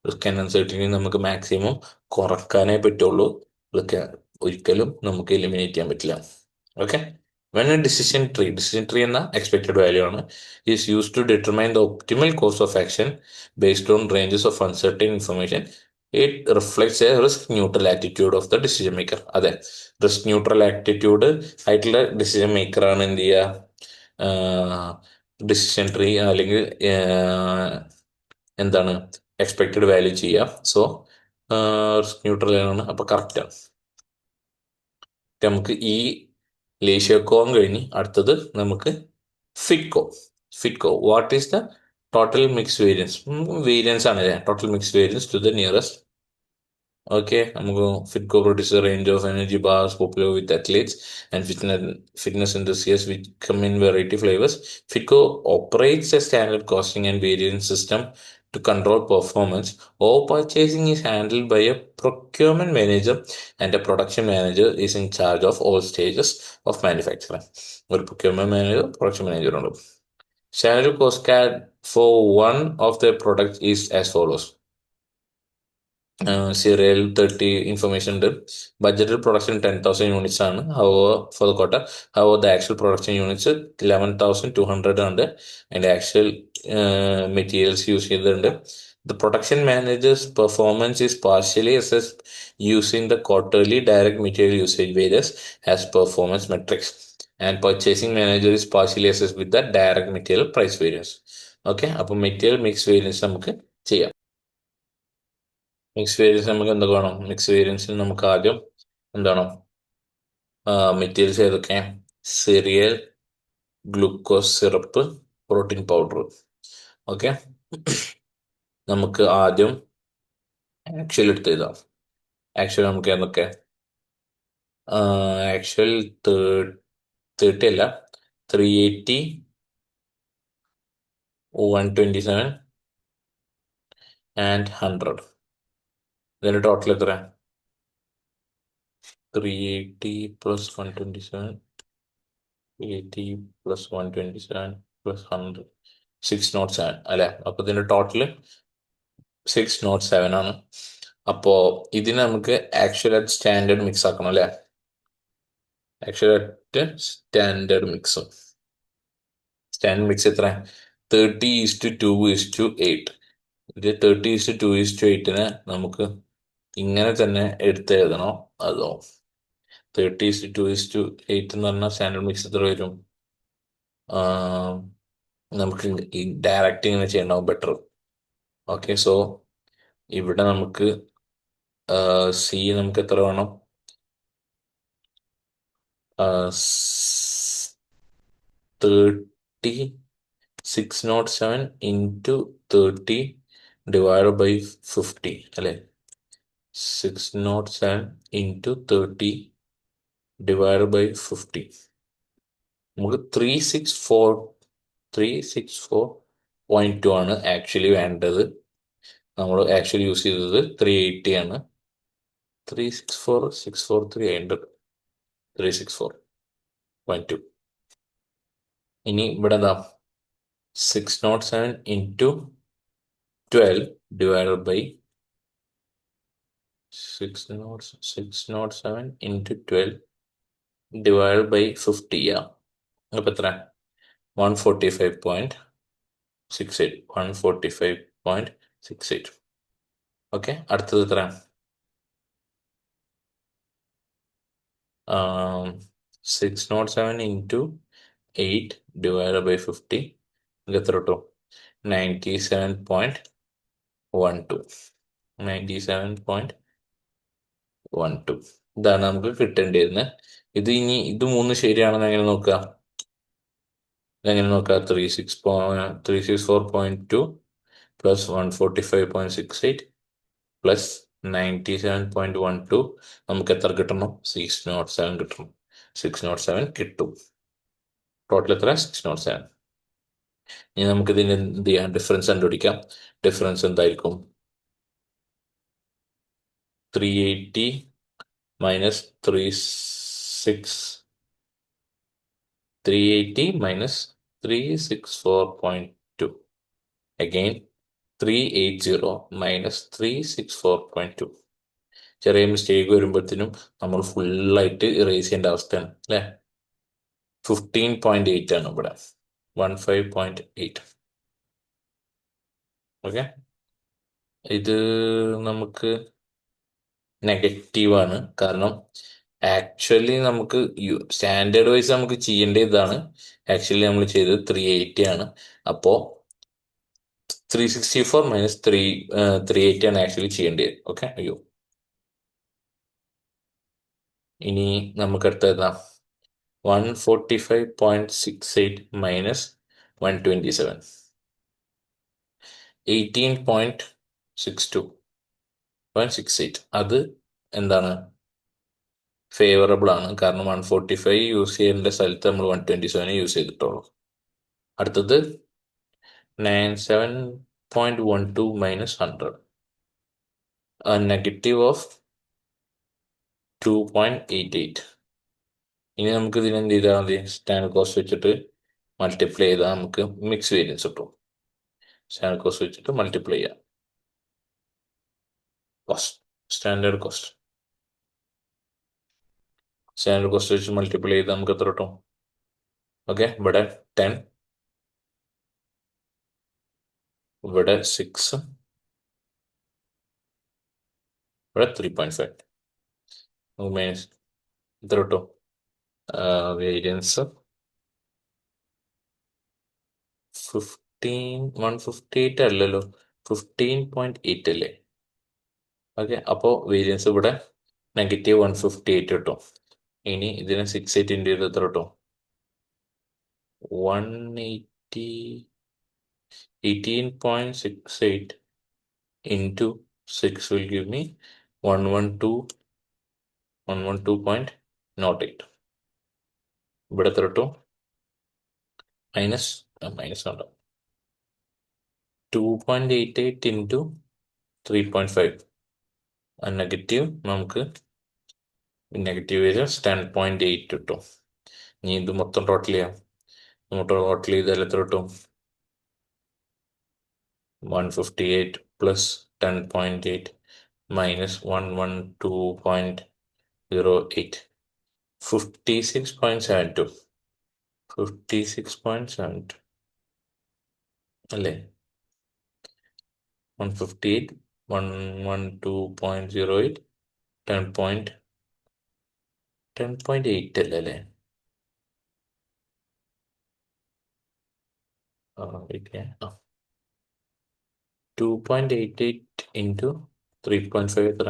Risk and uncertainty നമുക്ക് maximum കുറക്കാനേ പറ്റുള്ളൂ. ഇതൊക്കെ ഒരിക്കലും നമുക്ക് eliminate ചെയ്യാൻ പറ്റില്ല. Okay. When a decision tree എന്ന expected value ആണ്, is use to determine the optimal course of action based on ranges of uncertain information. It reflects a risk neutral attitude of the decision maker. അതെ, risk neutral attitude ആയിട്ടുള്ള decision മേക്കറാണ് എന്ത് ചെയ്യുക, decision tree അല്ലെങ്കിൽ എന്താണ് expected value ചെയ്യുക. So risk neutral ആണ്, അപ്പൊ കറക്റ്റ് ആണ്. നമുക്ക് ഈ ലേഷ്യോകോം കഴിഞ്ഞ് അടുത്തത് നമുക്ക് Fitco. What is the total mix variance? Variance ആണ് അല്ലേ, total mix variance to the nearest. Okay, നമുക്ക് ഫിറ്റ്കോ produces a range of energy bars popular with athletes and fitness enthusiasts which come in variety flavors. Fitco operates a standard costing and variance system to control performance. All purchasing is handled by a procurement manager and a production manager is in charge of all stages of manufacturing. ഒരു procurement manager, production manager ഉണ്ട്. Standard cost card for one of the products is as follows. Serial 30 information ഉണ്ട്. Budgeted production 10,000 units ആണ്. However, for the quarter, however, the actual production units 11,200 ഉണ്ട്. And actual materials use ചെയ്തിട്ടുണ്ട്. The production manager's performance is partially assessed using the quarterly direct material usage variance as performance metrics. And purchasing manager is partially assessed with the direct material price variance. Okay, അപ്പോൾ material mix variance നമുക്ക് ചെയ്യാം. Mix variance നമുക്ക് എന്തൊക്കെ വേണം? Mix വേരിയൻസിൽ നമുക്ക് ആദ്യം എന്താണ് materials ഏതൊക്കെ? Serial, glucose syrup, protein powder. Okay. നമുക്ക് ആദ്യം ആക്ച്വൽ എടുത്ത് എഴുതാം. ആക്ച്വൽ നമുക്ക് എന്തൊക്കെ? ആക്ച്വൽ 30 അല്ല, 380, 127 ആൻഡ് 100. ഇതിന്റെ ടോട്ടൽ എത്ര? 380 plus 127, 80 plus 127 plus 100, 607 അല്ലെ. അപ്പൊ ഇതിന്റെ ടോട്ടല് 607 ആണ്. അപ്പോ ഇതിന് നമുക്ക് ആക്ച്വൽ അറ്റ് സ്റ്റാൻഡേർഡ് മിക്സ് ആക്കണം അല്ലെ. ആക്ച്വൽ അറ്റ് സ്റ്റാൻഡേർഡ് മിക്സ് എത്ര? 30:2:8. ഇത് 30:2:8 നമുക്ക് ഇങ്ങനെ തന്നെ എടുത്ത് എഴുതണോ അതോ 30:2:8 എന്ന് പറഞ്ഞാൽ സ്റ്റാൻഡേർഡ് മിക്സ് എത്ര വരും? നമുക്ക് ഈ ഡയറക്റ്റ് ഇങ്ങനെ ചെയ്യണോ ബെറ്റർ? ഓക്കെ. സോ ഇവിടെ നമുക്ക് സി നമുക്ക് എത്ര വേണം? 607 into 30 divided by 50 അല്ലെ. 607 into 30 divided by 50 നമുക്ക് 364.2 ആണ് ആക്ച്വലി വേണ്ടത്. നമ്മൾ ആക്ച്വലി യൂസ് ചെയ്തത് 380 ആണ്. 643 364.2. ഇനി ഇവിടെ 607 into 12 divided by 607 into 12 divided by 50. അപ്പൊ എത്ര? 145.68. 145.68. ഓക്കെ. അടുത്തത് എത്ര? 607 into 8 divided by 50 എത്ര കിട്ടും? 97.12. 97.12 ഇതാണ് നമുക്ക് കിട്ടേണ്ടിയിരുന്നത്. ഇത് മൂന്ന് ശരിയാണെന്ന് എങ്ങനെ നോക്കുക? Three six four point two plus 145.68 plus 97.12 നമുക്ക് എത്ര കിട്ടണം? 607 കിട്ടണം. 607 കിട്ടും. ടോട്ടൽ എത്ര? 607. ഇനി നമുക്ക് ഇതിന് എന്ത് ചെയ്യാം? ഡിഫറൻസ് കണ്ടുപിടിക്കാം. ഡിഫറൻസ് എന്തായിരിക്കും? 380 മൈനസ് 364.2 again 380 മൈനസ് 364.2. ചെറിയ മിസ്റ്റേക്ക് വരുമ്പോഴത്തേനും നമ്മൾ ഫുള്ളായിട്ട് ഇറേസ് ചെയ്യേണ്ട അവസ്ഥയാണ് അല്ലേ? 15.8 ആണ് ഇവിടെ. 15.8. ഓക്കെ, ഇത് നമുക്ക് നെഗറ്റീവാണ്. കാരണം ആക്ച്വലി നമുക്ക് സ്റ്റാൻഡേർഡ് വൈസ് നമുക്ക് ചെയ്യേണ്ട ഇതാണ്. ആക്ച്വലി നമ്മൾ ചെയ്തത് 380 ആണ്. അപ്പോൾ 364 മൈനസ് 380 ആണ് ആക്ച്വലി ചെയ്യേണ്ടത്. ഓക്കെ, അയ്യോ. ഇനി നമുക്ക് അടുത്ത 145.68 മൈനസ് 127, 18.62.68. അത് എന്താണ്? ഫേവറബിൾ ആണ്. കാരണം 145 യൂസ് ചെയ്യേണ്ട സ്ഥലത്ത് നമ്മൾ 127 യൂസ് ചെയ്തിട്ടുള്ളൂ. അടുത്തത് 97.12 മൈനസ് 100, നെഗറ്റീവ് ഓഫ് 2.88. ഇനി നമുക്ക് ഇതിനെന്ത് ചെയ്താൽ മതി? സ്റ്റാൻഡേർഡ് കോസ്റ്റ് വെച്ചിട്ട് മൾട്ടിപ്ലൈ ചെയ്താൽ നമുക്ക് മിക്സ് വേരിയൻസ് കിട്ടും. സ്റ്റാൻഡേർഡ് കോസ്റ്റ് വെച്ചിട്ട് മൾട്ടിപ്ലൈ ചെയ്യാം. സ്റ്റാൻഡേർഡ് കോസ്റ്റ് വെച്ച് മൾട്ടിപ്ലൈ ചെയ്താൽ നമുക്ക് എത്ര കിട്ടും? ഓക്കെ, ഇവിടെ 10, ഇവിടെ 6, ഇവിടെ 3.5. മൈനസ് എത്ര കിട്ടും? വേരിയൻസ് 158 അല്ലല്ലോ, 15.8 അല്ലേ? ഓക്കെ, അപ്പോൾ വേരിയൻസ് ഇവിടെ -158 കിട്ടും. ഇനി ഇതിനെ 68 ഇൻറ്റു ചെയ്ത് എത്ര കിട്ടും? 18.68 into 6 will give me 112.08. ഇവിടെ എത്ര കിട്ടും? Minus 2.88 into 3.5. നെഗറ്റീവ് നമുക്ക് നെഗറ്റീവ് വേരിയൻസ് 10.8 കിട്ടും. ഇനി ഇത് മൊത്തം ടോട്ടൽ ചെയ്യാം. ടോട്ടൽ ചെയ്താൽ എത്ര കിട്ടും? 158 പ്ലസ് 10.8 മൈനസ് 112.08, 56.72. 56.72 അല്ലേ? 158, 112.08, 10.8 അല്ലേ? 2.88 ഇൻറ്റു 3.5 എത്ര?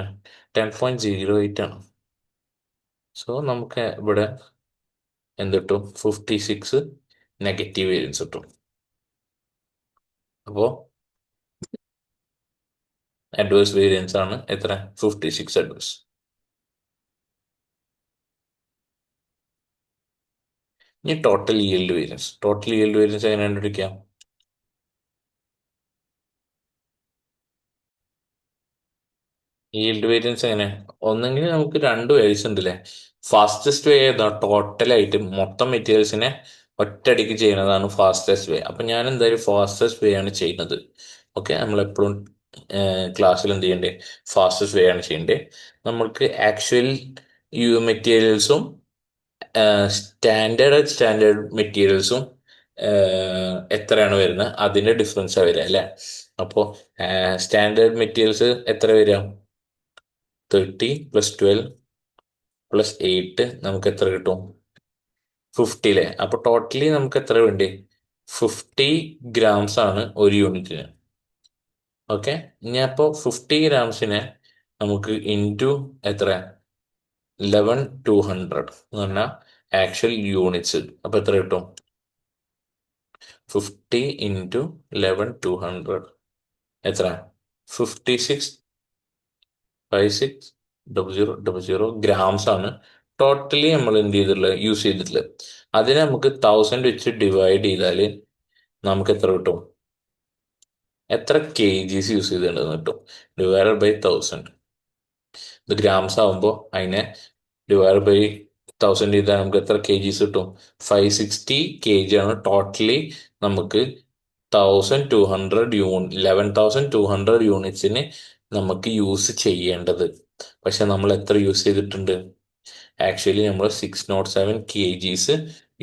10.08 ആണ്. സോ നമുക്ക് ഇവിടെ എന്ത് കിട്ടും? 56 നെഗറ്റീവ് വേരിയൻസ് കിട്ടും. അപ്പോൾ അഡ്വേഴ്സ് വേരിയൻസ് ആണ് എത്ര? 56 അഡ്വേഴ്സ്. ഇനി ടോട്ടൽ yield വേരിയൻസ് എങ്ങനെ കണ്ടുപിടിക്കാം? yield വേരിയൻസ് എങ്ങനെ? ഒന്നെങ്കിൽ നമുക്ക് രണ്ട് വേരിയൻസ് ഉണ്ടല്ലേ. ഫാസ്റ്റസ്റ്റ് വേ ഏതാ? ടോട്ടലായിട്ട് മൊത്തം മെറ്റീരിയൽസിനെ ഒറ്റയടിക്ക് ചെയ്യുന്നതാണ് ഫാസ്റ്റസ്റ്റ് വേ. അപ്പം ഞാൻ എന്തായാലും ഫാസ്റ്റസ്റ്റ് വേ ആണ് ചെയ്യുന്നത്. ഓക്കെ, നമ്മളെപ്പോഴും ക്ലാസ്സിൽ എന്ത് ചെയ്യണ്ടേ? ഫാസ്റ്റസ്റ്റ് വേ ആണ് ചെയ്യേണ്ടത്. നമ്മൾക്ക് ആക്ച്വൽ മെറ്റീരിയൽസും സ്റ്റാൻഡേർഡ് മെറ്റീരിയൽസും എത്രയാണ് വരുന്നത് അതിൻ്റെ ഡിഫറൻസാണ് വരിക അല്ലേ? അപ്പോൾ സ്റ്റാൻഡേർഡ് മെറ്റീരിയൽസ് എത്ര വരിക? 30 പ്ലസ് 12 പ്ലസ് 8 നമുക്ക് എത്ര കിട്ടും? 50 അപ്പൊ ടോട്ടലി നമുക്ക് എത്ര വേണ്ടി? 50 grams ആണ് ഒരു യൂണിറ്റിന്. ഓക്കെ, ഇനി അപ്പോൾ 50 grams നമുക്ക് ഇൻറ്റു എത്ര? 11,200 എന്ന് പറഞ്ഞാൽ ആക്ച്വൽ യൂണിറ്റ്സ്. അപ്പൊ എത്ര കിട്ടും? 50 × 11,200 എത്ര? 56,56,00,00 ആണ് ടോട്ടലി നമ്മൾ എന്ത് ചെയ്തിട്ടുള്ളത്, യൂസ് ചെയ്തിട്ടുള്ളത്. അതിനെ നമുക്ക് 1000 വെച്ച് ഡിവൈഡ് ചെയ്താൽ നമുക്ക് എത്ര കിട്ടും? എത്ര kgs യൂസ് ചെയ്തിട്ടുണ്ടെന്ന് കിട്ടും. Divide by 1000. ഇത് ഗ്രാംസ് ആകുമ്പോൾ അതിനെ ഡിവൈഡ് ബൈ 1000 ചെയ്താൽ നമുക്ക് എത്ര kgs കിട്ടും? 560 kg ആണ് ടോട്ടലി നമുക്ക് 11,200 യൂണിറ്റ്സിന് നമുക്ക് യൂസ് ചെയ്യേണ്ടത്. പക്ഷെ നമ്മൾ എത്ര യൂസ് ചെയ്തിട്ടുണ്ട്? ആക്ച്വലി നമ്മൾ 607 kgs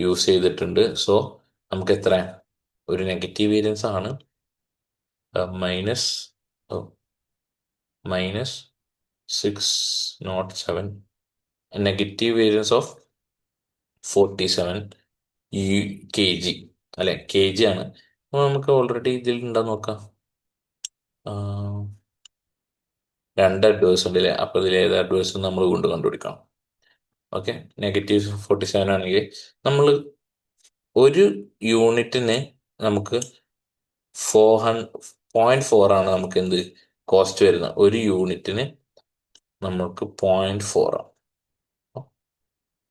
യൂസ് ചെയ്തിട്ടുണ്ട്. സോ നമുക്ക് എത്ര? ഒരു നെഗറ്റീവ് വേരിയൻസ് ആണ്. Minus 607, negative variance of 47 kg അല്ലെ, kg ആണ്. അപ്പോൾ നമുക്ക് ഓൾറെഡി ഇതിൽ ഉണ്ടാന്ന് നോക്കാം. രണ്ട് അഡ്വേഴ്സ് ഉണ്ട് അല്ലേ, അപ്പൊ ഇതിൽ ഏത് അഡ്വേഴ്സ് നമ്മൾ കൊണ്ട് കണ്ടുപിടിക്കണം. ഓക്കെ, -47 ആണെങ്കിൽ നമ്മൾ ഒരു യൂണിറ്റിന് നമുക്ക് 0.4 ആണ് നമുക്ക് എന്ത് കോസ്റ്റ് വരുന്നത്. ഒരു യൂണിറ്റിന് നമുക്ക് 0.4 ആണ്.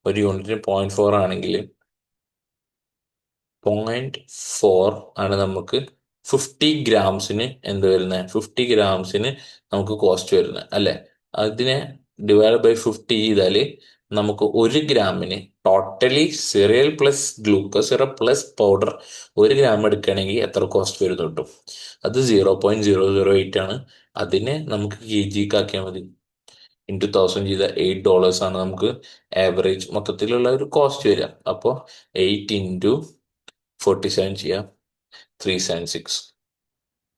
ഒരു യൂണിറ്റിന് 0.4 ആണെങ്കിൽ 0.4 ആണ് നമുക്ക് 50 grams എന്ത് വരുന്നത്? 50 grams നമുക്ക് കോസ്റ്റ് വരുന്നത് അല്ലെ. അതിനെ ഡിവൈഡ് ബൈ 50 ചെയ്താൽ നമുക്ക് 1 ഗ്രാമിന് totally serial plus glucose syrup plus powder 1 gram എടുക്കുകയാണെങ്കിൽ എത്ര കോസ്റ്റ് വരുന്നു കിട്ടും? അത് 0.008 ആണ്. അതിനെ നമുക്ക് kg ആക്കിയാൽ മതി. ഇൻറ്റു 1000 ചെയ്ത $8 ആണ് നമുക്ക് ആവറേജ് മൊത്തത്തിലുള്ള ഒരു കോസ്റ്റ് വരിക. അപ്പോൾ 8 × 47 ചെയ്യാം, 376.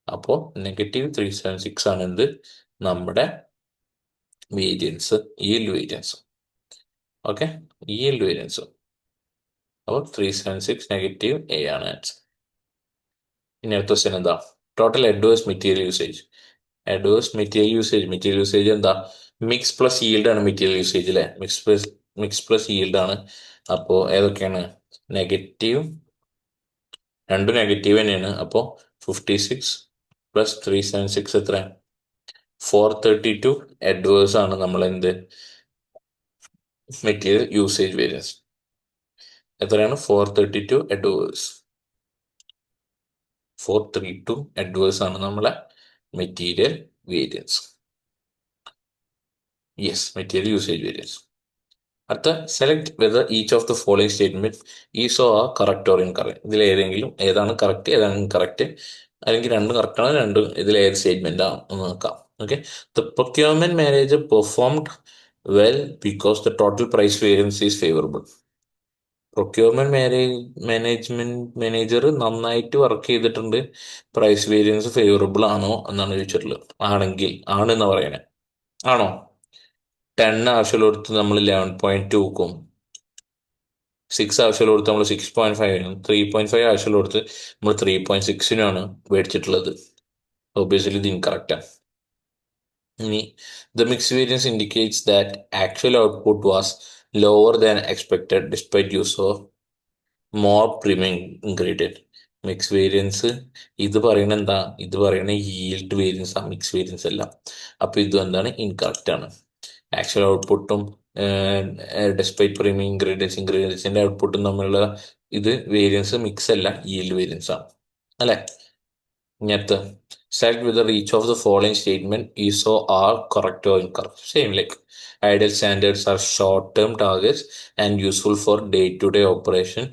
അപ്പോൾ -376 ആണ് എന്ത് നമ്മുടെ variance, yield variance. Okay, yield variance. അപ്പോൾ 376 -A ആണ് ആൻസർ. ഇനി അടുത്ത ക്വസ്റ്റ്യൻ എന്താ? Total adverse material usage. Material usage എന്താ? മിക്സ് പ്ലസ് yield ആണ് മെറ്റീരിയൽ യൂസേജ് അല്ലെ. മിക്സ് പ്ലസ് yield ആണ്. അപ്പോൾ ഏതൊക്കെയാണ്? രണ്ടും നെഗറ്റീവ് തന്നെയാണ്. അപ്പോൾ 56 + 376 എത്ര? 432 അഡ്വേഴ്സ് ആണ് നമ്മൾ എന്ത് മെറ്റീരിയൽ യൂസേജ് വേരിയൻസ്. എത്രയാണ്? 432 അഡ്വേഴ്സ്. 432 അഡ്വേഴ്സ് ആണ് നമ്മളെ material variance. Yes, material usage variance. അടുത്ത, select whether each of the following statement is or correct or incorrect. ഇതിൽ ഏതാണ് കറക്റ്റ്, ഏതാണ് ഇൻകറക്റ്റ്, അല്ലെങ്കിൽ രണ്ടും കറക്റ്റ് ആണ്, രണ്ടും ഇതിൽ ഏത് സ്റ്റേറ്റ്മെന്റ് ആണ് എന്ന് നോക്കാം. Okay, the procurement manager performed well because the total price variance is favourable. Manager നന്നായിട്ട് വർക്ക് ചെയ്തിട്ടുണ്ട്, പ്രൈസ് വേരിയൻസ് ഫേവറബിൾ ആണോ എന്നാണ് ചോദിച്ചിട്ടുള്ളത്. ആണെങ്കിൽ ആണ് എന്ന് പറയണേ. ആണോ? 10 ആവശ്യമുള്ള കൊടുത്ത് നമ്മൾ 11.2 ക്കും, 6 ആവശ്യമുള്ള കൊടുത്ത് നമ്മൾ 6.5നും, 3.5 ആവശ്യമുള്ള കൊടുത്ത് നമ്മൾ 3.6നുമാണ് മേടിച്ചിട്ടുള്ളത്. ഒബിയസ്ലി ഇത് ഇൻകറക്റ്റാണ്. ഇനി the mix variance indicates that actual output was lower than expected despite use of more premium ingredient. Mix variance ഇത് പറയണ എന്താ? ഇത് പറയണ yield വേരിയൻസ് ആ, മിക്സ് വേരിയൻസ് അല്ല. അപ്പൊ ഇതും എന്താണ്? ഇൻകറക്റ്റ് ആണ്. ആക്ച്വൽ ഔട്ട്പുട്ടും ഡെസ്പൈറ്റ് പ്രീമിയം ഇൻഗ്രീഡിയൻസിന്റെ ഔട്ട്പുട്ടും തമ്മിലുള്ള ഇത് വേരിയൻസ് മിക്സ് അല്ല, yield വേരിയൻസ് ആണ് അല്ലെ. ഇങ്ങനത്തെ select whether each of the following statement is or are correct or incorrect. Same like ideal standards are short term targets and useful for day to day operation.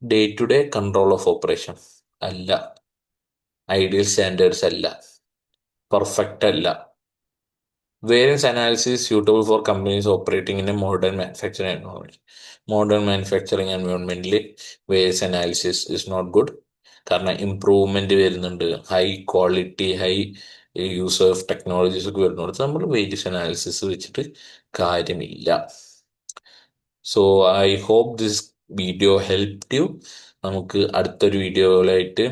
Day to day control of operation അല്ല, ideal standards അല്ല, perfect അല്ല. Variance analysis is suitable for companies operating in a modern manufacturing environment. Modern manufacturing environment variance analysis is not good. കാരണം improvement വരുന്നുണ്ട്, high quality, high use of technologies ഒക്കെ വരുന്നിടത്ത് നമ്മൾ variance analysis വെച്ചിട്ട് കാര്യമില്ല. So I hope this video help you. നമുക്ക് അടുത്തൊരു വീഡിയോയിലായിട്ട്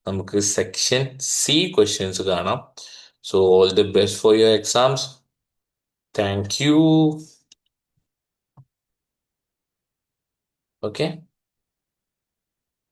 നമുക്ക് സെക്ഷൻ സി ക്വസ്റ്റ്യൻസ് കാണാം. So all the best for your exams. Thank you. Okay.